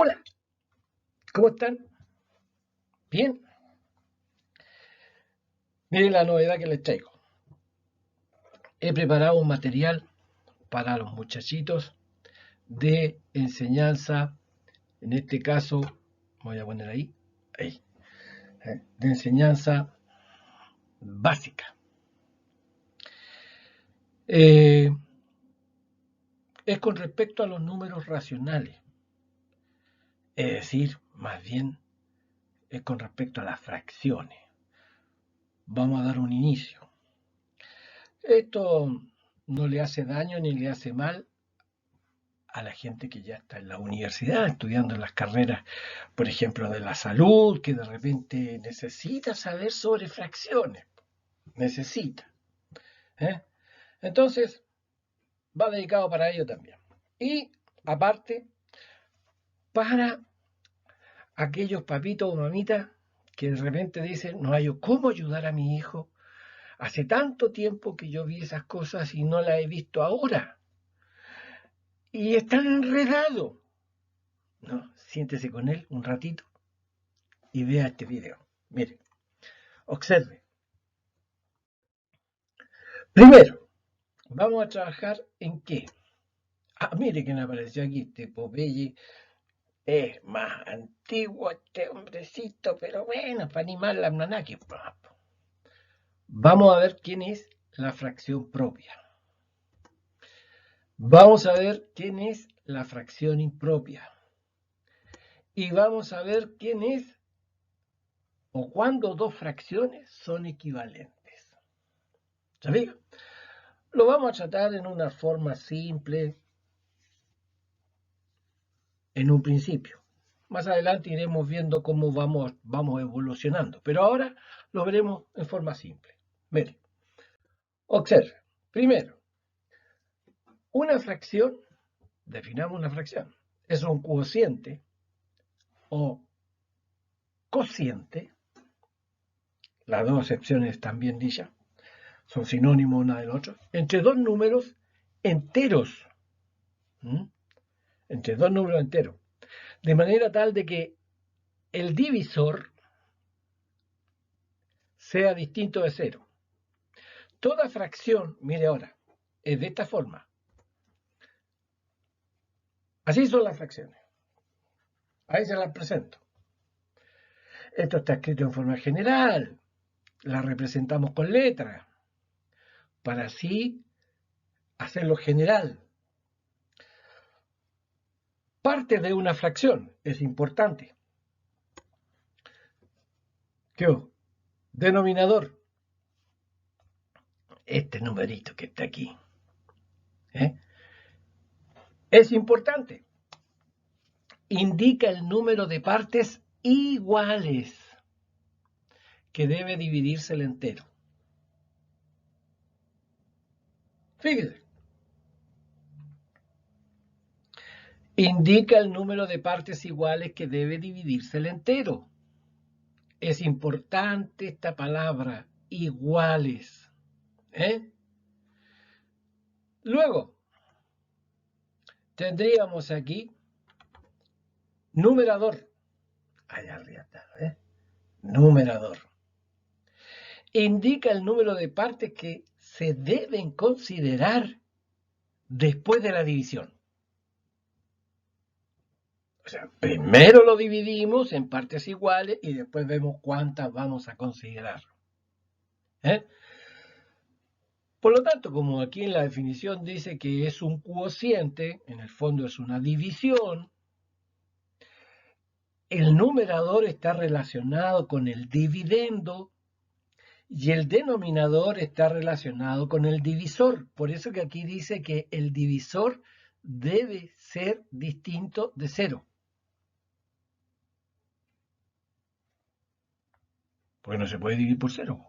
Hola, ¿cómo están? ¿Bien? Miren la novedad que les traigo. He preparado un material para los muchachitos de enseñanza, en este caso, voy a poner ahí, de enseñanza básica. Es con respecto a los números racionales, es decir, más bien es con respecto a las fracciones. Vamos a dar un inicio. Esto no le hace daño ni le hace mal a la gente que ya está en la universidad, estudiando las carreras, por ejemplo, de la salud, que de repente necesita saber sobre fracciones. Necesita. ¿eh? Entonces, va dedicado para ello también. Y, aparte, para aquellos papitos o mamitas que de repente dicen, no hay cómo ayudar a mi hijo. Hace tanto tiempo que yo vi esas cosas y no las he visto ahora. Y están enredados. No, siéntese con él un ratito y vea este video. Mire, observe. Primero, vamos a trabajar en qué. Mire quién apareció aquí, este Popeye. Es más antiguo este hombrecito, pero bueno, para animar la Nanaki. Vamos a ver quién es la fracción propia. Vamos a ver quién es la fracción impropia. Y vamos a ver quién es o cuándo dos fracciones son equivalentes. ¿Sabía? Lo vamos a tratar en una forma simple en un principio. Más adelante iremos viendo cómo vamos evolucionando, pero ahora lo veremos en forma simple. Mire, observe. Primero, una fracción, definamos una fracción, es un cociente o cociente, las dos acepciones están bien dichas, son sinónimos una del otro, entre dos números enteros. Entre dos números enteros. De manera tal de que el divisor sea distinto de cero. Toda fracción, mire ahora, es de esta forma. Así son las fracciones. Ahí se las presento. Esto está escrito en forma general. La representamos con letras. Para así hacerlo general. Parte de una fracción es importante. ¿Qué? Denominador. Este numerito que está aquí. Es importante. Indica el número de partes iguales que debe dividirse el entero. Fíjese. Indica el número de partes iguales que debe dividirse el entero. Es importante esta palabra, iguales. Luego, tendríamos aquí numerador. Allá arriba está, numerador. Indica el número de partes que se deben considerar después de la división. O sea, primero lo dividimos en partes iguales y después vemos cuántas vamos a considerar. Por lo tanto, como aquí en la definición dice que es un cociente, en el fondo es una división, el numerador está relacionado con el dividendo y el denominador está relacionado con el divisor. Por eso que aquí dice que el divisor debe ser distinto de cero. Porque no se puede dividir por cero.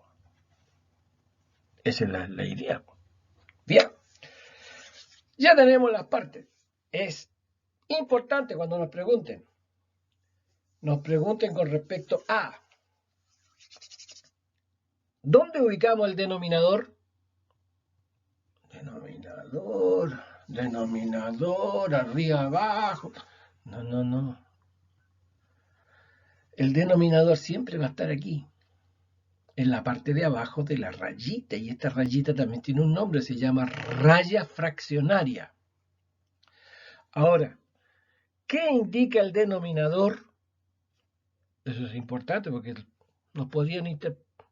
Esa es la idea. Bien. Ya tenemos las partes. Es importante cuando nos pregunten con respecto a ¿dónde ubicamos el denominador? Denominador, arriba, abajo. No. el denominador siempre va a estar aquí, en la parte de abajo de la rayita, y esta rayita también tiene un nombre, se llama raya fraccionaria. Ahora, ¿qué indica el denominador? Eso es importante porque nos podían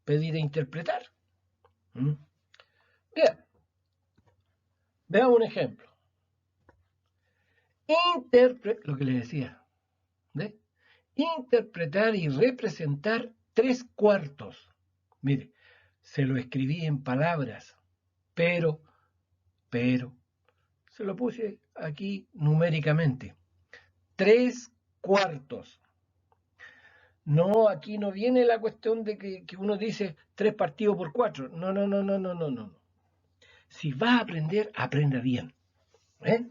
pedir e interpretar. Bien, veamos un ejemplo. Lo que les decía, ¿ve? Interpretar y representar 3/4. Mire, se lo escribí en palabras, pero, se lo puse aquí numéricamente. 3/4. No, aquí no viene la cuestión de que uno dice 3 partido por 4. No, no, no, no, no, no, no. Si va a aprender, aprenda bien. ¿Eh?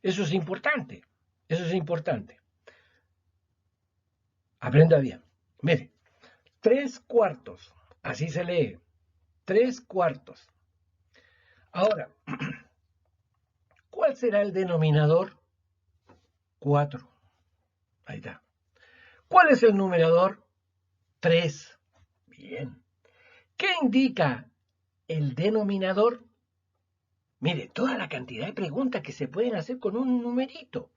Eso es importante. Eso es importante. Aprenda bien. Mire, 3/4. Así se lee. 3/4. Ahora, ¿cuál será el denominador? 4. Ahí está. ¿Cuál es el numerador? 3. Bien. ¿Qué indica el denominador? Mire, toda la cantidad de preguntas que se pueden hacer con un numerito.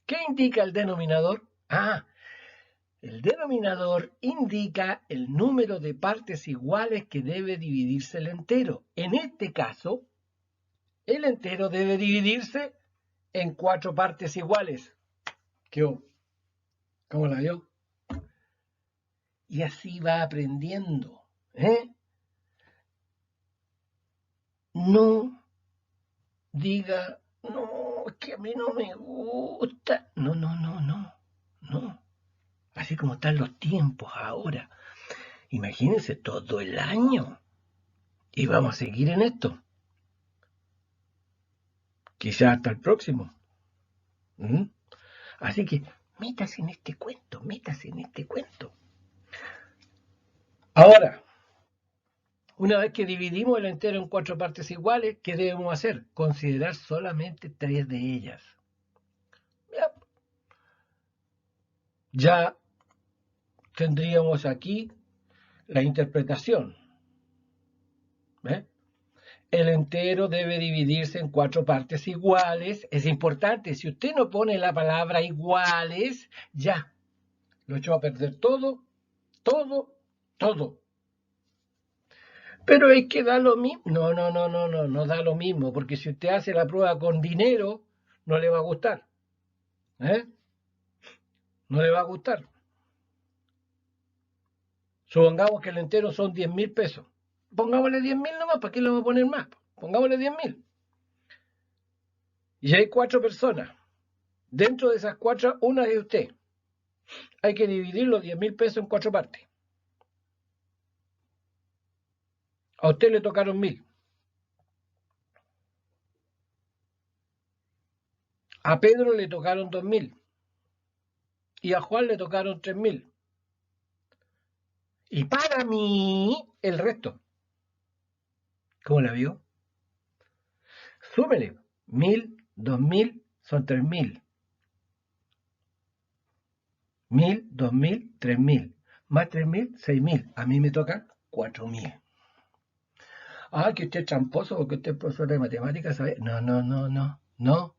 ¿Qué indica el denominador? El denominador indica el número de partes iguales que debe dividirse el entero. En este caso, el entero debe dividirse en 4 partes iguales. ¿Cómo la vio? Y así va aprendiendo. No diga, no, es que a mí no me gusta. No, no, no, no, no. Así como están los tiempos ahora. Imagínense todo el año. Y vamos a seguir en esto. Quizás hasta el próximo. Así que métase en este cuento, métase en este cuento. Ahora, una vez que dividimos el entero en 4 partes iguales, ¿qué debemos hacer? Considerar solamente 3 de ellas. Ya tendríamos aquí la interpretación. El entero debe dividirse en 4 partes iguales. Es importante, si usted no pone la palabra iguales, ya lo echó a perder todo. Pero es que da lo mismo. No da lo mismo, porque si usted hace la prueba con dinero, no le va a gustar. No le va a gustar. Supongamos que el entero son 10.000 pesos. Pongámosle 10.000 nomás, ¿para qué le voy a poner más? Pongámosle 10.000. Y hay 4 personas. Dentro de esas 4, una es usted. Hay que dividir los 10.000 pesos en 4 partes. A usted le tocaron 1.000. A Pedro le tocaron 2.000. Y a Juan le tocaron 3.000. Y para mí, el resto. ¿Cómo la vio? Súmele. 1.000, 2.000, son 3.000. 1.000, 2.000, 3.000. Más 3.000, 6.000. A mí me tocan 4.000. Que usted es tramposo porque usted es profesor de matemáticas, ¿sabe? No.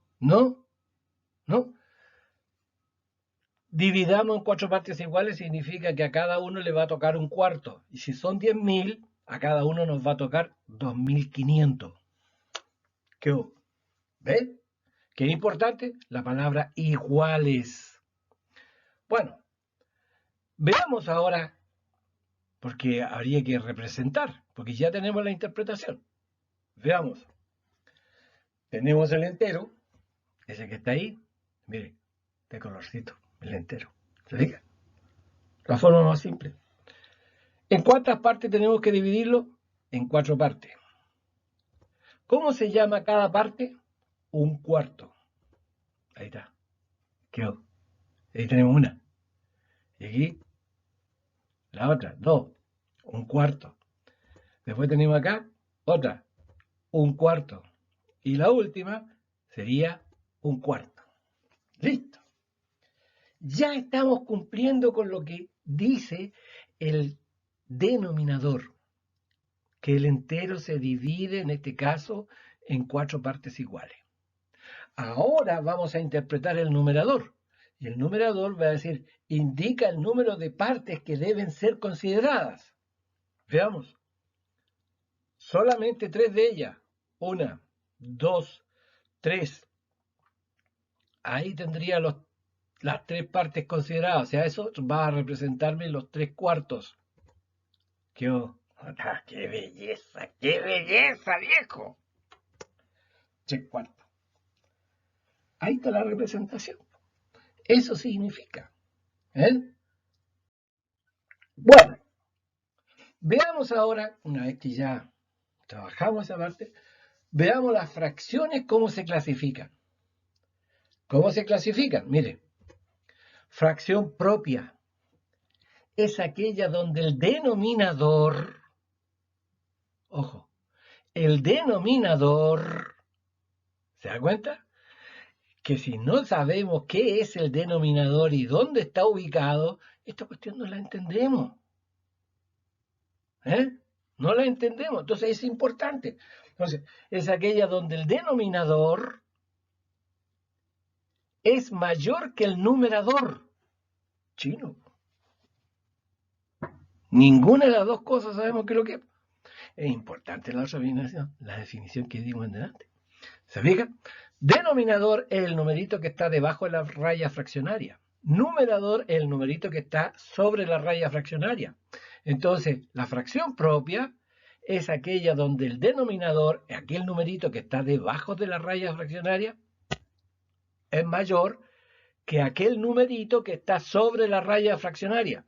Dividamos en 4 partes iguales significa que a cada uno le va a tocar un cuarto. Y si son 10.000, a cada uno nos va a tocar 2.500. ¿Qué hubo? ¿Ves? ¿Qué es importante? La palabra iguales. Bueno, veamos ahora, porque habría que representar, porque ya tenemos la interpretación. Veamos. Tenemos el entero, ese que está ahí, mire, de colorcito, el entero. ¿Se fija? La forma más simple. ¿En cuántas partes tenemos que dividirlo? En 4 partes. ¿Cómo se llama cada parte? Un cuarto. Ahí está. Quedó. Ahí tenemos una. Y aquí, la otra, 2. Un cuarto. Después tenemos acá, otra. Un cuarto. Y la última sería un cuarto. Listo. ya estamos cumpliendo con lo que dice el denominador, que el entero se divide, en este caso, en 4 partes iguales. Ahora vamos a interpretar el numerador. Y el numerador va a decir, indica el número de partes que deben ser consideradas. Veamos. Solamente 3 de ellas. 1, 2, 3. Ahí tendría las 3 partes consideradas. O sea, eso va a representarme los 3 cuartos. ¡Qué belleza! ¡Qué belleza, viejo! 3 cuartos. Ahí está la representación. Eso significa. Bueno, veamos ahora, una vez que ya trabajamos esa parte, veamos las fracciones, cómo se clasifican. ¿Cómo se clasifican? Mire, fracción propia es aquella donde el denominador, ojo, el denominador, ¿se da cuenta? Que si no sabemos qué es el denominador y dónde está ubicado, esta cuestión no la entendemos. No la entendemos, entonces es importante. Entonces, es aquella donde el denominador es mayor que el numerador. Chino. Ninguna de las dos cosas sabemos qué es lo que es. Es importante la definición que dimos en delante. ¿Se fijan? Denominador es el numerito que está debajo de la raya fraccionaria. Numerador es el numerito que está sobre la raya fraccionaria. Entonces, la fracción propia es aquella donde el denominador, aquel numerito que está debajo de la raya fraccionaria, es mayor que aquel numerito que está sobre la raya fraccionaria.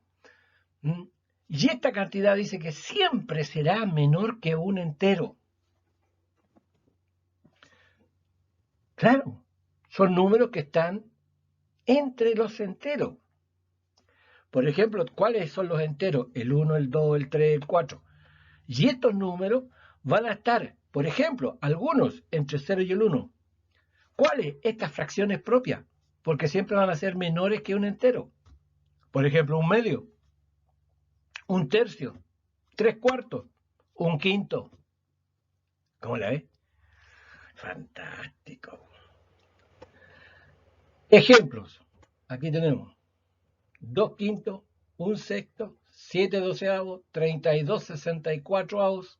Y esta cantidad dice que siempre será menor que un entero. Claro, son números que están entre los enteros. Por ejemplo, ¿cuáles son los enteros? El 1, el 2, el 3, el 4. Y estos números van a estar, por ejemplo, algunos entre 0 y el 1. ¿Cuáles? Estas fracciones propias, porque siempre van a ser menores que un entero. Por ejemplo, un medio, un tercio, 3/4, un quinto. ¿Cómo la ves? Fantástico. Ejemplos. Aquí tenemos 2/5, 1/6, 7/12, 32/64.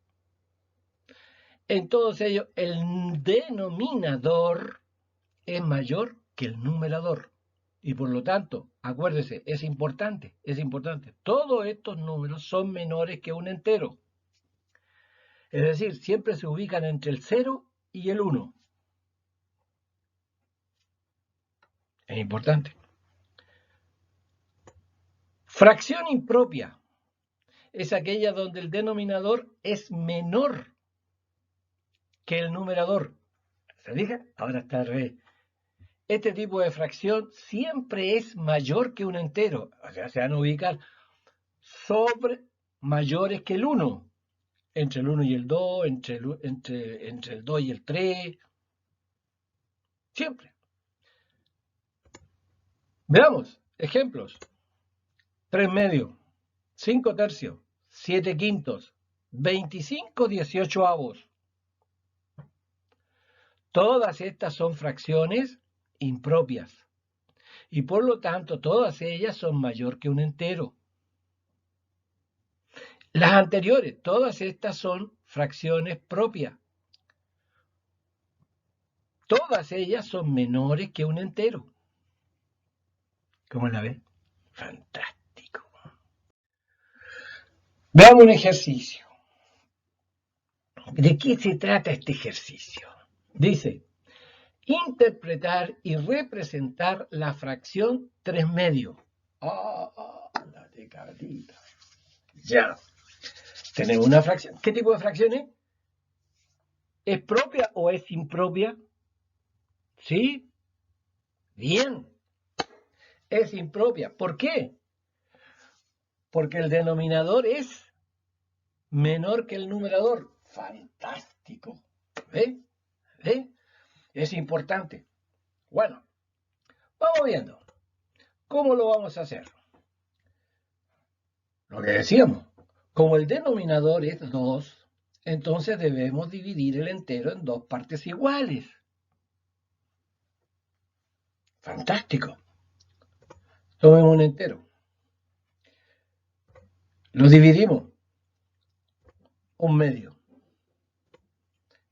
En todos ellos, el denominador es mayor que el numerador. Y por lo tanto, acuérdese, es importante. Todos estos números son menores que un entero. Es decir, siempre se ubican entre el 0 y el 1. Es importante. Fracción impropia es aquella donde el denominador es menor que el numerador. ¿Se fijan? Ahora está al revés. Este tipo de fracción siempre es mayor que un entero. O sea, se van a ubicar sobre mayores que el 1. Entre el 1 y el 2, entre el 2 y el 3. Siempre. Veamos ejemplos. 3/2, 5/3, 7/5, 25/18. Todas estas son fracciones impropias y por lo tanto todas ellas son mayor que un entero. Las anteriores, todas estas son fracciones propias. Todas ellas son menores que un entero. ¿Cómo la ves? Fantástico. Veamos un ejercicio. ¿De qué se trata este ejercicio? Dice, interpretar y representar la fracción 3/2. La tecatita. Ya. Tenemos una fracción. ¿Qué tipo de fracción es? ¿Es propia o es impropia? ¿Sí? Bien. Es impropia. ¿Por qué? Porque el denominador es menor que el numerador. Fantástico. ¿Ve? ¿Ve? Es importante. Bueno, vamos viendo. ¿Cómo lo vamos a hacer? Lo que decíamos, como el denominador es 2, entonces debemos dividir el entero en dos partes iguales. Fantástico. Tomemos un entero. Lo dividimos. Un medio.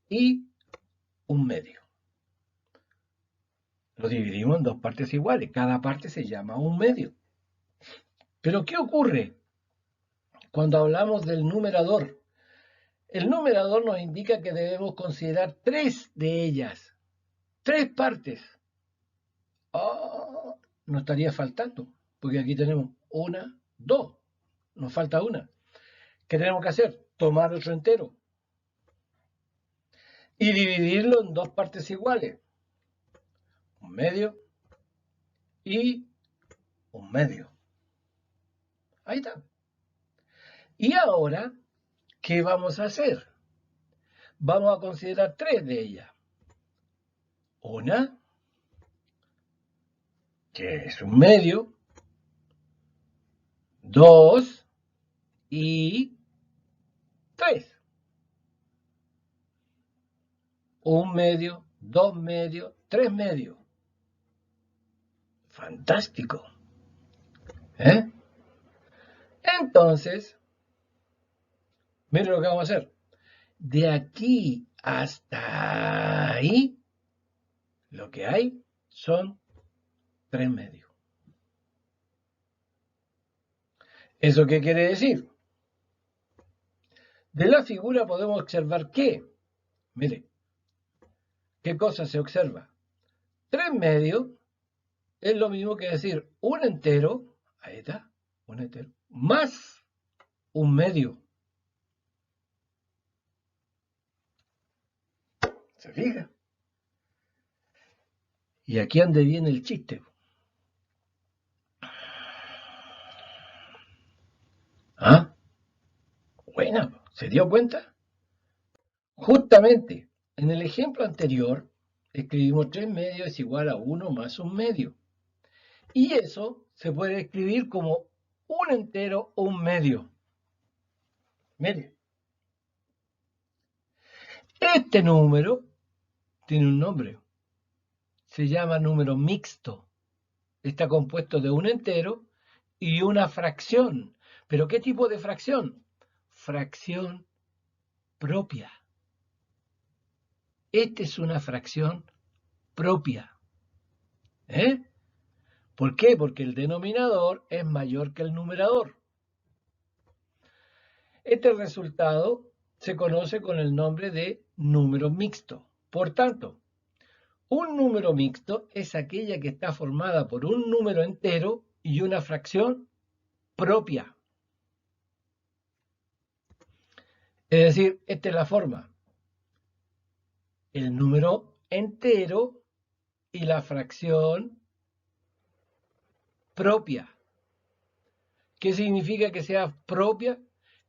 Y un medio. Lo dividimos en dos partes iguales. Cada parte se llama un medio. Pero ¿qué ocurre cuando hablamos del numerador? El numerador nos indica que debemos considerar tres de ellas. Tres partes. Oh, no estaría faltando, porque aquí tenemos una, dos. Nos falta una. ¿Qué tenemos que hacer? Tomar otro entero y dividirlo en dos partes iguales. Un medio y un medio. Ahí está. Y ahora, ¿qué vamos a hacer? Vamos a considerar tres de ellas. Una, que es un medio. Dos y tres. Un medio, dos medios, tres medios. Fantástico. ¿Eh? Entonces, miren lo que vamos a hacer. De aquí hasta ahí, lo que hay son tres medios. ¿Eso qué quiere decir? De la figura podemos observar que, mire, ¿qué cosa se observa? Tres medios es lo mismo que decir un entero, ahí está, un entero, más un medio. ¿Se fija? Y aquí ande viene el chiste. ¿Ah? Buena, ¿se dio cuenta? Justamente, en el ejemplo anterior, escribimos 3 medios es igual a 1 más un medio. Y eso se puede escribir como un entero o un medio. Mire, este número tiene un nombre. Se llama número mixto. Está compuesto de un entero y una fracción. ¿Pero qué tipo de fracción? Fracción propia. Esta es una fracción propia. ¿Eh? ¿Por qué? Porque el denominador es mayor que el numerador. Este resultado se conoce con el nombre de número mixto. Por tanto, un número mixto es aquella que está formada por un número entero y una fracción propia. Es decir, esta es la forma. El número entero y la fracción propia. ¿Qué significa que sea propia?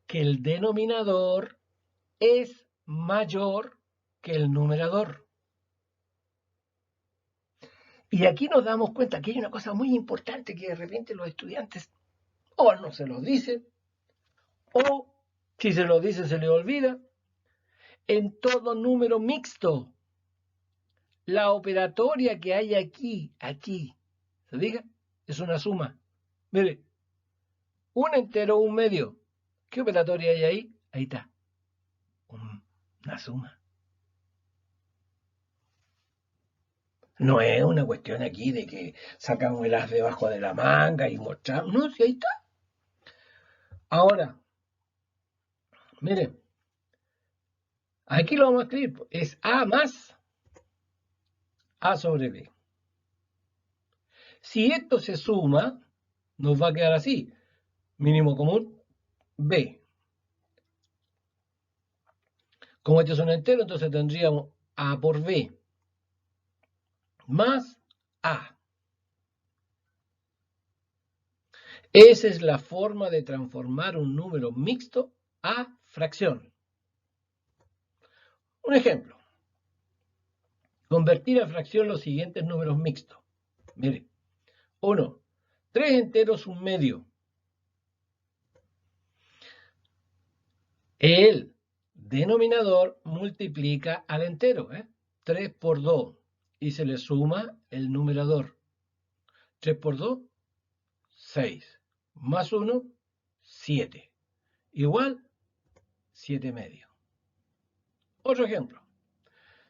Que el denominador es mayor que el numerador. Y aquí nos damos cuenta que hay una cosa muy importante que de repente los estudiantes o no se los dicen, o si se los dice se les olvida. En todo número mixto, la operatoria que hay aquí, ¿se fija? Es una suma. Mire, un entero, un medio. ¿Qué operatoria hay ahí? Ahí está. Una suma. No es una cuestión aquí de que sacamos el as debajo de la manga y mostramos. No, si ahí está. Ahora, miren, aquí lo vamos a escribir. Es A más A sobre B. Si esto se suma, nos va a quedar así. Mínimo común, B. Como este es un entero, entonces tendríamos A por B más A. Esa es la forma de transformar un número mixto a fracción. Un ejemplo. Convertir a fracción los siguientes números mixtos. Mire, 1, 3 enteros, un medio. El denominador multiplica al entero, 3 por 2, y se le suma el numerador. 3 por 2, 6, más 1, 7, igual 7 medios. Otro ejemplo,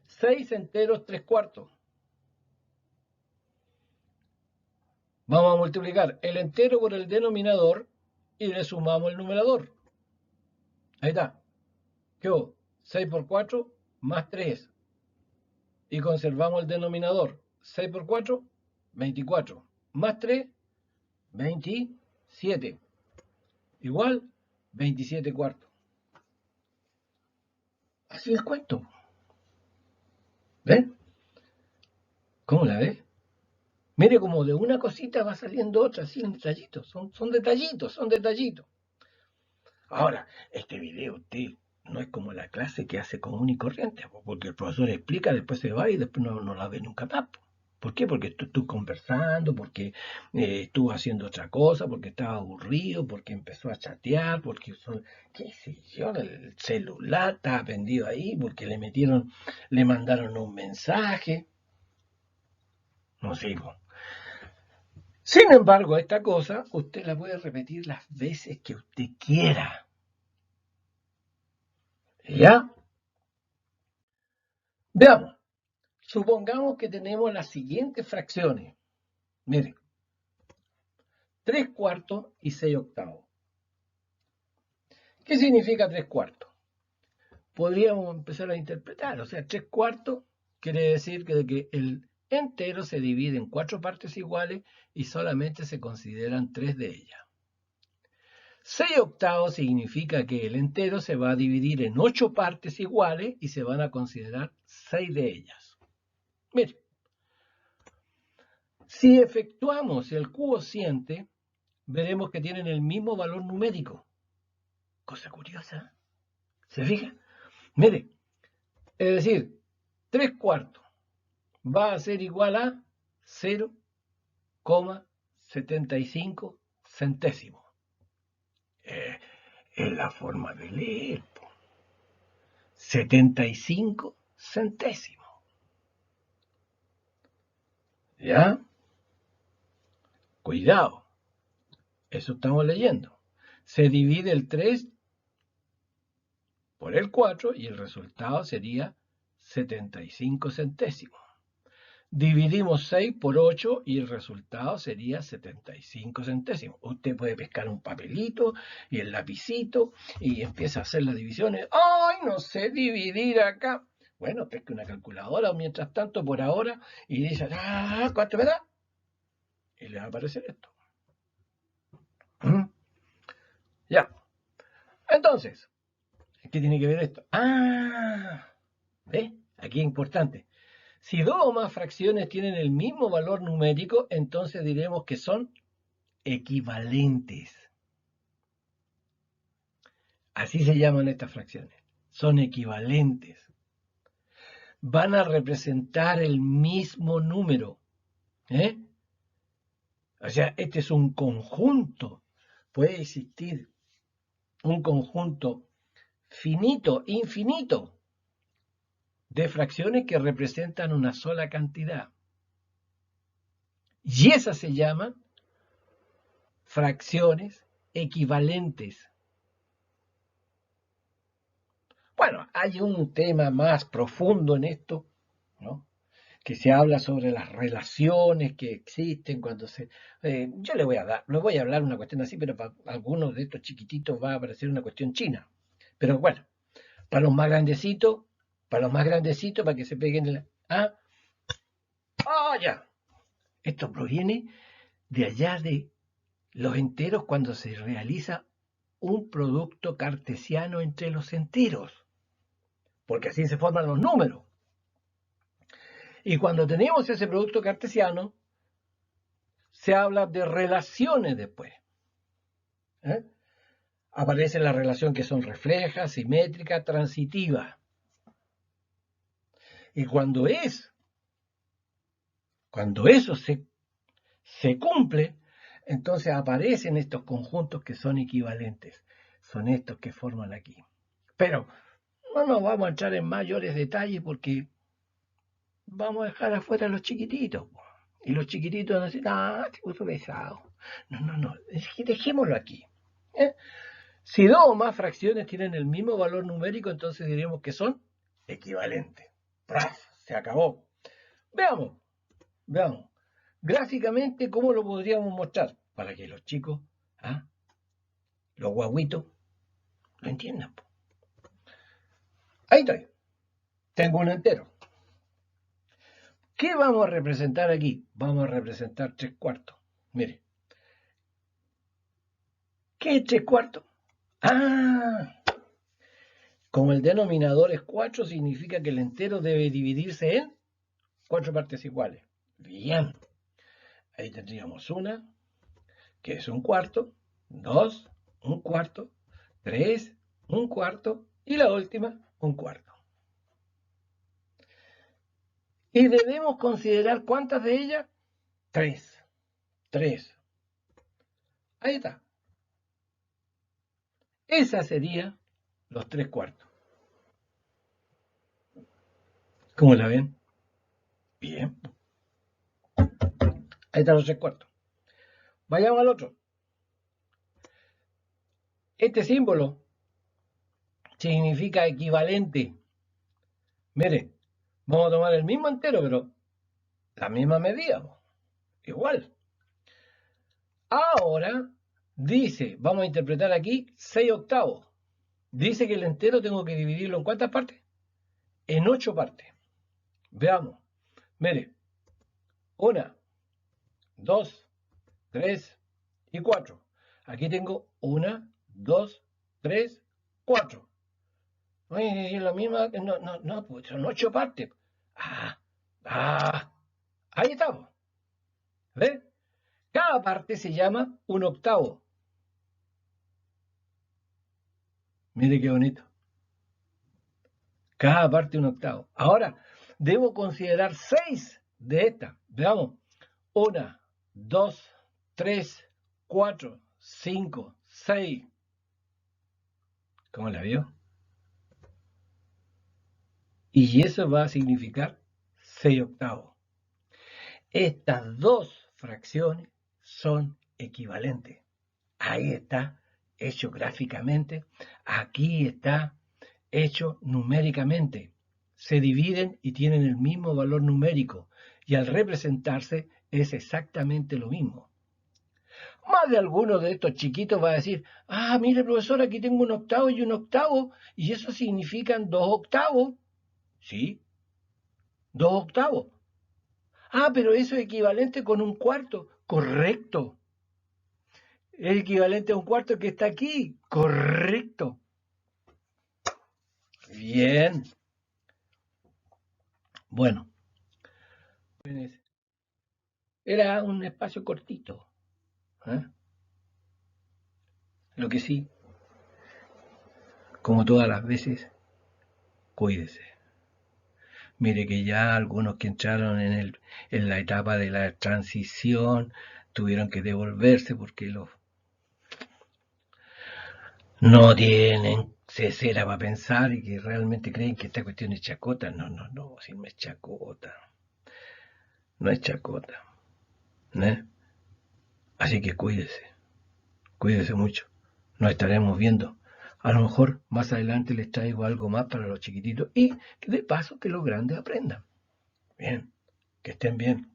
6 enteros, 3 cuartos. Vamos a multiplicar el entero por el denominador y le sumamos el numerador. Ahí está. ¿Qué hubo? 6 por 4 más 3. Y conservamos el denominador. 6 por 4, 24. Más 3, 27. Igual 27 cuartos. Así es el cuento. ¿Ven? ¿Cómo la ves? Mire, como de una cosita va saliendo otra, así en detallitos. Son detallitos, son detallitos. Ahora, este video usted no es como la clase que hace común y corriente, porque el profesor explica, después se va y después no la ve nunca más. ¿Por qué? Porque estuvo conversando, porque estuvo haciendo otra cosa, porque estaba aburrido, porque empezó a chatear, porque qué sé yo, el celular estaba prendido ahí, porque le mandaron un mensaje. No sé. Sin embargo, esta cosa usted la puede repetir las veces que usted quiera. ¿Ya? Veamos. Supongamos que tenemos las siguientes fracciones. Mire, 3 cuartos y 6 octavos. ¿Qué significa 3 cuartos? Podríamos empezar a interpretar. O sea, 3 cuartos quiere decir que el entero se divide en 4 partes iguales y solamente se consideran 3 de ellas. 6 octavos significa que el entero se va a dividir en 8 partes iguales y se van a considerar 6 de ellas. Mire, si efectuamos el cociente, veremos que tienen el mismo valor numérico. Cosa curiosa. ¿Se fija? Mire, es decir, 3 cuartos va a ser igual a 0,75 centésimos. Es la forma de leer. 75 centésimos. ¿Ya? Cuidado. Eso estamos leyendo. Se divide el 3 por el 4 y el resultado sería 75 centésimos. Dividimos 6 por 8 y el resultado sería 75 centésimos. Usted puede pescar un papelito y el lapicito y empieza a hacer las divisiones. ¡Ay, no sé dividir acá! Bueno, pesque una calculadora mientras tanto por ahora y dice, ¿cuánto me da? Y le va a aparecer esto. Ya. Entonces, ¿qué tiene que ver esto? ¿Ves? Aquí es importante. Si dos o más fracciones tienen el mismo valor numérico, entonces diremos que son equivalentes. Así se llaman estas fracciones. Son equivalentes. Van a representar el mismo número. O sea, este es un conjunto. Puede existir un conjunto finito, infinito, de fracciones que representan una sola cantidad. Y esas se llaman fracciones equivalentes. Bueno, hay un tema más profundo en esto, ¿no? Que se habla sobre las relaciones que existen cuando se... yo le voy a hablar una cuestión así, pero para algunos de estos chiquititos va a aparecer una cuestión china. Pero bueno, para los más grandecitos, para que se peguen en la... ya. Esto proviene de allá de los enteros cuando se realiza un producto cartesiano entre los enteros, porque así se forman los números. Y cuando tenemos ese producto cartesiano, se habla de relaciones después. Aparece la relación que son refleja, simétrica, transitiva. Y cuando eso se cumple, Entonces aparecen estos conjuntos que son equivalentes. Son estos que forman aquí. Pero no nos vamos a entrar en mayores detalles porque vamos a dejar afuera a los chiquititos. Y los chiquititos van a decir, se puso pesado. No, dejémoslo aquí. ¿eh? Si dos o más fracciones tienen el mismo valor numérico, entonces diremos que son equivalentes. ¡Praf! Se acabó. Veamos. Gráficamente, ¿cómo lo podríamos mostrar? Para que los chicos, los guaguitos, lo entiendan. Ahí estoy. Tengo un entero. ¿Qué vamos a representar aquí? Vamos a representar 3/4. Mire. ¿Qué es 3/4? Como el denominador es 4, significa que el entero debe dividirse en 4 partes iguales. Bien. Ahí tendríamos una, que es 1/4, 2, 1/4, 3, 1/4 y la última, 1/4. Y debemos considerar ¿cuántas de ellas? 3. Ahí está. Esa sería los 3/4. ¿Cómo la ven? Bien. Ahí están los 3/4. Vayamos al otro. Este símbolo significa equivalente. Mire, vamos a tomar el mismo entero, pero la misma medida. Igual. Ahora dice, vamos a interpretar aquí 6/8. Dice que el entero tengo que dividirlo en ¿cuántas partes? En 8 partes. Veamos. Mire. 1, 2, 3 y 4. Aquí tengo 1, 2, 3, 4. Oye, es la misma. No, pues son 8 partes. Ahí estamos. ¿Ves? Cada parte se llama 1/8. Mire qué bonito. Cada parte 1/8. Ahora, debo considerar 6 de estas. Veamos. 1, 2, 3, 4, 5, 6. ¿Cómo la vio? Y eso va a significar 6/8. Estas dos fracciones son equivalentes. Ahí está hecho gráficamente. Aquí está hecho numéricamente. Se dividen y tienen el mismo valor numérico. Y al representarse es exactamente lo mismo. Más de alguno de estos chiquitos va a decir, mire profesor, aquí tengo 1/8 y 1/8, y eso significan 2/8. Sí, 2/8. Pero eso es equivalente con 1/4. Correcto. Es equivalente a 1/4 que está aquí. Correcto. Bien. Bueno. Era un espacio cortito. Lo que sí, como todas las veces, cuídese. Mire que ya algunos que entraron en la etapa de la transición tuvieron que devolverse porque no tienen cesera para pensar y que realmente creen que esta cuestión es chacota. No, si no es chacota. No es chacota. Así que cuídese mucho. Nos estaremos viendo. A lo mejor más adelante les traigo algo más para los chiquititos y de paso que los grandes aprendan. Bien, que estén bien.